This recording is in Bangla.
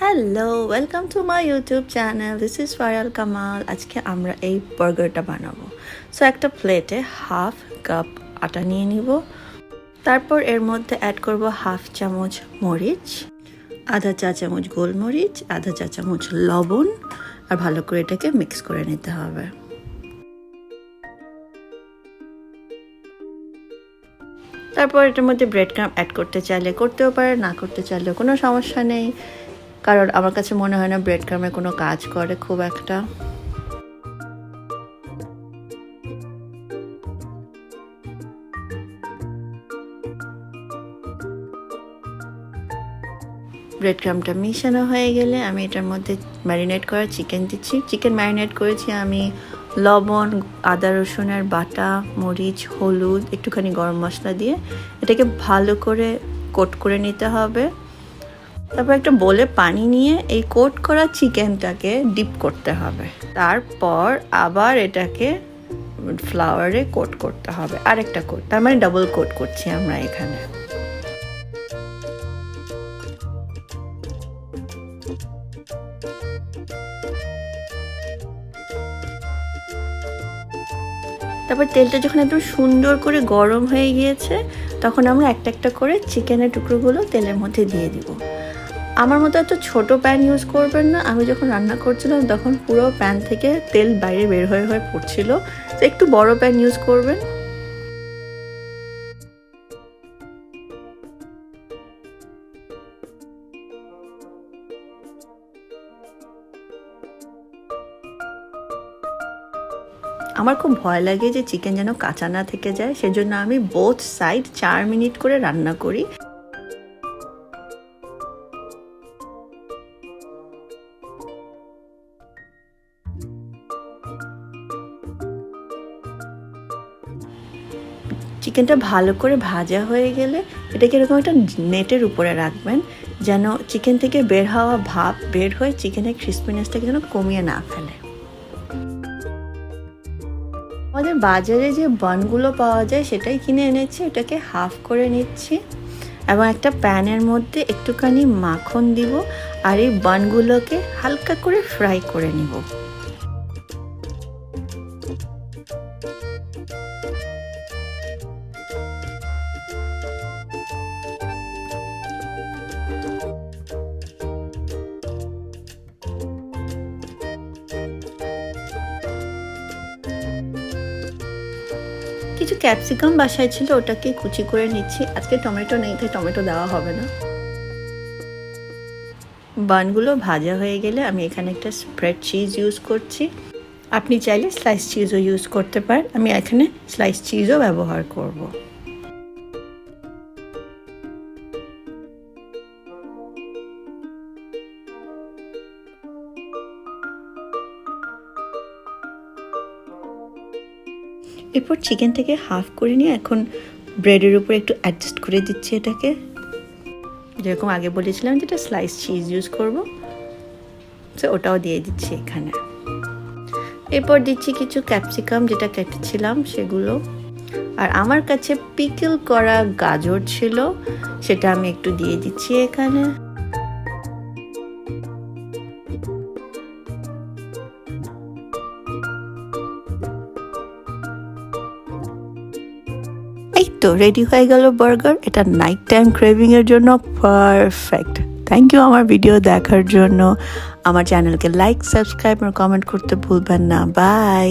Hello, welcome to my YouTube channel. This is vial Kamal. আজকে আমরা এই বার্গারটা বানাবো। সো একটা প্লেটে হাফ কাপ আটা নিয়ে নিব। তারপর এর মধ্যে অ্যাড করব হাফ চামচ মরিচ, আধা চা চামচ গোলমরিচ, আধা চা চামচ লবণ, আর ভালো করে এটাকে মিক্স করে নিতে হবে। তারপর এটার মধ্যে ব্রেড ক্রাম্ব অ্যাড করতে চাইলে করতেও পারে, না করতে চাইলেও কোনো সমস্যা নেই, কারণ আমার কাছে মনে হয় না ব্রেড ক্রাম্বে কোনো কাজ করে খুব একটা। ব্রেড ক্রাম্বটা মিশানো হয়ে গেলে আমি এটার মধ্যে ম্যারিনেট করা চিকেন দিচ্ছি। চিকেন ম্যারিনেট করেছি আমি লবণ, আদা রসুনের বাটা, মরিচ, হলুদ, একটুখানি গরম মশলা দিয়ে এটাকে ভালো করে কোট করে নিতে হবে। তারপর একটা বোলে পানি নিয়ে এই কোট করা চিকেনটাকে ডিপ করতে হবে। তারপর আবার এটাকে ফ্লাওয়ারে কোট করতে হবে, আরেকটা কোট, তার মানে ডাবল কোট করছি আমরা এখানে। তারপর তেলটা যখন একদম সুন্দর করে গরম হয়ে গিয়েছে তখন আমরা একটা একটা করে চিকেনের টুকরোগুলো তেলের মধ্যে দিয়ে দিব। আমার মতো এত ছোট প্যান ইউজ করবেন না। আমি যখন রান্না করছিলাম তখন পুরো প্যান থেকে তেল বাইরে বের হয়ে পড়ছিল, তো একটু বড় প্যান ইউজ করবেন। আমার খুব ভয় লাগে যে চিকেন যেন কাঁচা না থেকে যায়, সেজন্য আমি বোথ সাইড 4 মিনিট করে রান্না করি। চিকেনটা ভালো করে ভাজা হয়ে গেলে এটাকে এরকম একটা নেটের উপরে রাখবেন, যেন চিকেন থেকে বের হওয়া ভাপ বের হয়ে চিকেনের ক্রিস্পিনেসটাকে যেন কমিয়ে না ফেলে। আমাদের বাজারে যে বানগুলো পাওয়া যায় সেটাই কিনে এনেছি, এটাকে হাফ করে নিচ্ছি এবং একটা প্যানের মধ্যে একটুখানি মাখন দিব আর এই বানগুলোকে হালকা করে ফ্রাই করে নিব। কিছু ক্যাপসিকাম বাসায় ছিল, ওটাকে কুচি করে নিচ্ছি। আজকে টমেটো নেই তাই টমেটো দেওয়া হবে না। বানগুলো ভাজা হয়ে গেলে আমি এখানে একটা স্প্রেড চিজ ইউজ করছি। আপনি চাইলে স্লাইস চিজও ইউজ করতে পারেন, আমি এখানে স্লাইস চিজও ব্যবহার করব। এরপর চিকেন থেকে হাফ করে নিয়ে এখন ব্রেডের উপর একটু অ্যাডজাস্ট করে দিচ্ছি এটাকে, যেরকম আগে বলেছিলাম যেটা স্লাইস চিজ ইউজ করব, তো ওটাও দিয়ে দিচ্ছি এখানে। এরপর দিচ্ছি কিছু ক্যাপসিকাম যেটা কেটেছিলাম সেগুলো, আর আমার কাছে পিকল করা গাজর ছিল সেটা আমি একটু দিয়ে দিচ্ছি এখানে। এই তো রেডি হয়ে গেল বার্গার। এটা নাইট টাইম ক্রেভিং এর জন্য পারফেক্ট। থ্যাংক ইউ আমার ভিডিও দেখার জন্য। আমার চ্যানেলকে লাইক, সাবস্ক্রাইব আর কমেন্ট করতে ভুলবেন না। বাই।